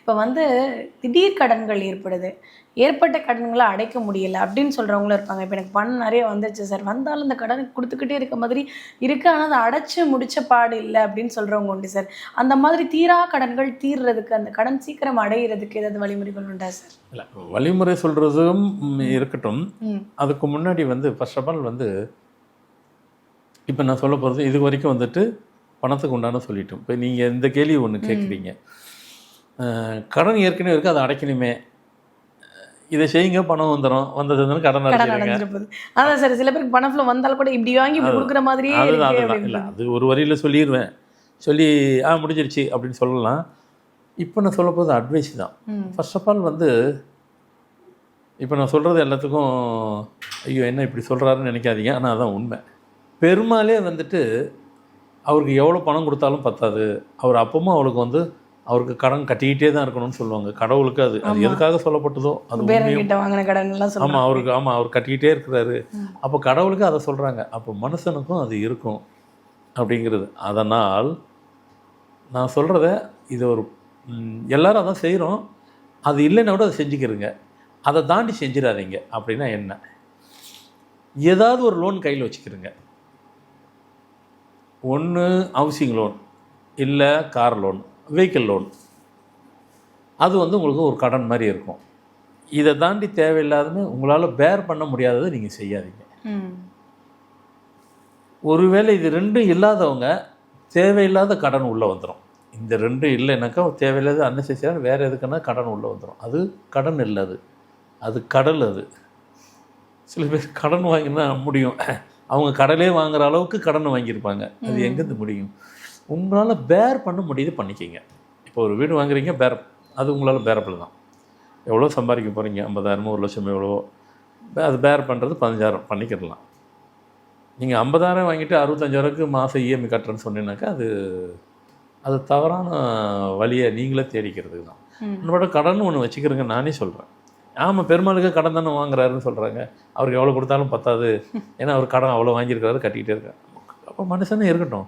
இப்போ வந்து திடீர் கடன்கள் ஏற்படுது, ஏற்பட்ட கடன்களை அடைக்க முடியல அப்படின்னு சொல்கிறவங்களும் இருப்பாங்க. இப்போ எனக்கு பணம் நிறைய வந்துருச்சு சார், வந்தாலும் இந்த கடன் கொடுத்துக்கிட்டே இருக்க மாதிரி இருக்குது, ஆனால் அதை அடைச்சி முடிச்ச பாடு இல்லை அப்படின்னு சொல்கிறவங்க உண்டு சார். அந்த மாதிரி தீரா கடன்கள் தீர்றதுக்கு, அந்த கடன் சீக்கிரம் அடையிறதுக்கு ஏதாவது வழிமுறைகள் உண்டா சார்? இல்லை, வழிமுறை சொல்கிறதும் இருக்கட்டும். அதுக்கு முன்னாடி வந்து ஃபர்ஸ்ட் ஆஃப் ஆல் வந்து இப்போ நான் சொல்ல போகிறது இது வரைக்கும் வந்துட்டு பணத்துக்கு உண்டான சொல்லிட்டோம். இப்போ நீங்கள் இந்த கேள்வி ஒன்று கேட்குறீங்க, கடன் ஏற்கனவே இருக்குது அதை அடைக்கணுமே, இதை செய்யுங்க பணம் வந்துடும், வந்தது கடன் அடைஞ்சிருப்பது. அதான் சார், சில பேருக்கு பணம் ஃப்ளோ வந்தாலும் கூட இப்படி வாங்கி இப்படி கொடுக்குற மாதிரியே அதுதான். இல்லை, அது ஒரு வரியில் சொல்லிடுவேன், சொல்லி முடிஞ்சிருச்சு அப்படின்னு சொல்லலாம். இப்போ நான் சொல்ல போகிறது அட்வைஸ் தான். ஃபர்ஸ்ட் ஆஃப் ஆல் வந்து இப்போ நான் சொல்கிறது எல்லாத்துக்கும் ஐயோ என்ன இப்படி சொல்கிறாருன்னு நினைக்காதீங்க, ஆனால் அதான் உண்மை. பெருமாளே வந்துட்டு அவருக்கு எவ்வளோ பணம் கொடுத்தாலும் பத்தாது, அவர் அப்பவும் அவளுக்கு வந்து அவருக்கு கடன் கட்டிக்கிட்டே தான் இருக்கணும்னு சொல்லுவாங்க. கடவுளுக்கு அது எதுக்காக சொல்லப்பட்டதோ அது வாங்கின கடன்லாம் ஆமாம், அவருக்கு அவர் கட்டிக்கிட்டே இருக்கிறாரு. அப்போ கடவுளுக்கு அதை சொல்கிறாங்க, அப்போ மனுஷனுக்கும் அது இருக்கும் அப்படிங்கிறது. அதனால் நான் சொல்கிறத இது ஒரு எல்லோரும் அதான் செய்கிறோம், அது இல்லைன்னா கூட அதை செஞ்சுக்கிறங்க, அதை தாண்டி செஞ்சிடாதீங்க. அப்படின்னா என்ன, ஏதாவது ஒரு லோன் கையில் வச்சுக்கிறங்க. ஒன்று ஹவுசிங் லோன், இல்லை கார் லோன், வெஹிக்கிள் லோன். அது வந்து உங்களுக்கு ஒரு கடன் மாதிரி இருக்கும். இதை தாண்டி தேவையில்லாதுன்னு உங்களால் பேர் பண்ண முடியாததை நீங்கள் செய்யாதீங்க. ஒருவேளை இது ரெண்டும் இல்லாதவங்க தேவையில்லாத கடன் உள்ளே வந்துடும். இந்த ரெண்டும் இல்லைனாக்கா தேவையில்லாத அன்னெசரியாக வேறு எதுக்குன்னா கடன் உள்ளே வந்துடும். அது கடன் இல்லை, அது கடல். அது சில பேர் கடன் வாங்கினா முடியும், அவங்க கடலே வாங்குகிற அளவுக்கு கடன் வாங்கியிருப்பாங்க. அது எங்கேருந்து முடியும்? உங்களால் பேர் பண்ண முடியுது பண்ணிக்கிங்க. இப்போ ஒரு வீடு வாங்குறீங்க, பேர் அது உங்களால் பேரப்பில் தான். எவ்வளோ சம்பாதிக்க போகிறீங்க, 50,000 1,00,000 எவ்வளோ, அது பேர் பண்ணுறது 15,000 பண்ணிக்கிடலாம். நீங்கள் 50,000 வாங்கிட்டு 65,000க்கு மாதம் இஎம்ஐ கட்டுறேன்னு சொன்னீங்கன்னாக்கா அது தவறான வழியை நீங்களே தேடிக்கிறதுக்கு தான். நம்மளோட கடன் ஒன்று வச்சுக்கிறேங்க. நானே சொல்கிறேன், ஆமாம் பெருமாளுக்கு கடன் தானே வாங்குறாருன்னு சொல்கிறாங்க, அவருக்கு எவ்வளோ கொடுத்தாலும் பத்தாது, ஏன்னா அவர் கடன் அவ்வளோ வாங்கியிருக்காரு, கட்டிக்கிட்டே இருக்காரு. அப்போ மனுஷனே இருக்கட்டும்,